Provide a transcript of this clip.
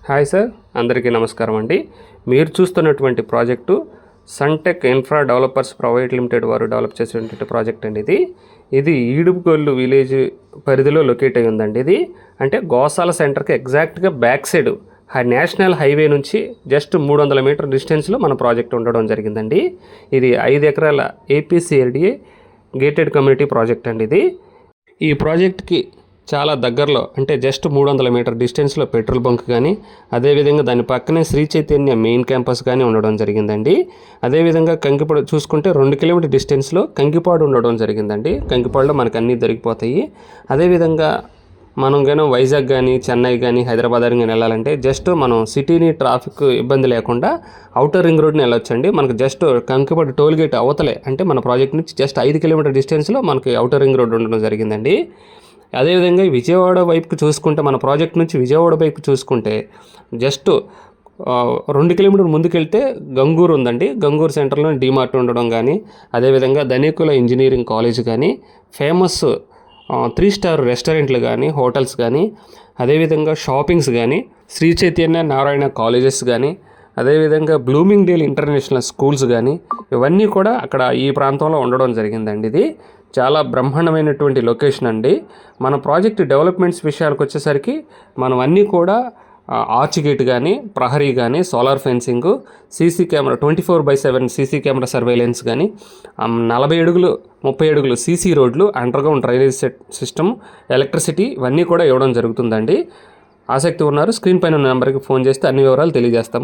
Hi sir, అందరికీ నమస్కారం అండి. మీరు చూస్తున్నటువంటి project Suntech Infra Developers Private Limited వారు డెవలప్ చేసేటువంటి ప్రాజెక్ట్ అండి. ఇది ఈడుపుగొల్లు విలేజ్ పరిధిలో లొకేట్ అయి ఉందండి. ఇది అంటే గోసాల సెంటర్కి ఎగ్జాక్ట్గా బ్యాక్ సైడ్ నేషనల్ హైవే నుంచి జస్ట్ 300 మీటర్ డిస్టెన్స్లో మన ప్రాజెక్ట్ ఉండడం జరిగిందండి. ఇది 5 ఎకరాల ఏపీసీఎల్డీఏ గేటెడ్ కమ్యూనిటీ ప్రాజెక్ట్ అండి. ఈ ప్రాజెక్ట్కి చాలా దగ్గరలో అంటే జస్ట్ 300 మీటర్ డిస్టెన్స్లో పెట్రోల్ బంక్ కానీ, అదేవిధంగా దాని పక్కనే శ్రీ చైతన్య మెయిన్ క్యాంపస్ కానీ ఉండడం జరిగిందండి. అదేవిధంగా కంకిపాడు చూసుకుంటే 2 కిలోమీటర్ డిస్టెన్స్లో కంకిపాడు ఉండడం జరిగిందండి. కంకిపాడులో మనకు అన్నీ దొరికిపోతాయి. అదేవిధంగా మనం కానీ వైజాగ్ కానీ, చెన్నై కానీ, హైదరాబాద్ కానీ వెళ్ళాలంటే జస్ట్ మనం సిటీని ట్రాఫిక్ ఇబ్బంది లేకుండా అవుటర్ రింగ్ రోడ్ని వెళ్ళొచ్చండి. మనకు జస్ట్ కంకిపాడు టోల్ గేట్ అవతలే అంటే మన ప్రాజెక్ట్ నుంచి జస్ట్ 5 కిలోమీటర్ డిస్టెన్స్లో మనకి అవుటర్ రింగ్ రోడ్ ఉండడం జరిగిందండి. అదేవిధంగా విజయవాడ వైపుకి చూసుకుంటే మన ప్రాజెక్ట్ నుంచి విజయవాడ వైపు చూసుకుంటే జస్ట్ 2 కిలోమీటర్ ముందుకెళ్తే గంగూరు ఉందండి. గంగూరు సెంటర్లో డీమార్ట్ ఉండడం కానీ, అదేవిధంగా ధనికుల ఇంజనీరింగ్ కాలేజ్ కానీ, ఫేమస్ 3 స్టార్ రెస్టారెంట్లు కానీ, హోటల్స్ కానీ, అదేవిధంగా షాపింగ్స్ కానీ, శ్రీ చైతన్య నారాయణ కాలేజెస్ కానీ, అదేవిధంగా బ్లూమింగ్ డేల్ ఇంటర్నేషనల్ స్కూల్స్ కానీ, ఇవన్నీ కూడా అక్కడ ఈ ప్రాంతంలో ఉండడం జరిగిందండి. ఇది చాలా బ్రహ్మాండమైనటువంటి లొకేషన్ అండి. మన ప్రాజెక్ట్ డెవలప్మెంట్స్ విషయానికి వచ్చేసరికి మనం అన్నీ కూడా ఆర్చ్ గేట్ కానీ, ప్రహరీ కానీ, solar fencing, CC camera 24/7 CC camera surveillance కానీ, 40 అడుగులు 30 అడుగులు సీసీ రోడ్లు, అండర్గ్రౌండ్ డ్రైనేజ్ సిస్టమ్, ఎలక్ట్రిసిటీ ఇవన్నీ కూడా ఇవ్వడం జరుగుతుందండి. ఆసక్తి ఉన్నారు స్క్రీన్ పైన ఉన్న నెంబర్కి ఫోన్ చేస్తే అన్ని వివరాలు తెలియజేస్తాము.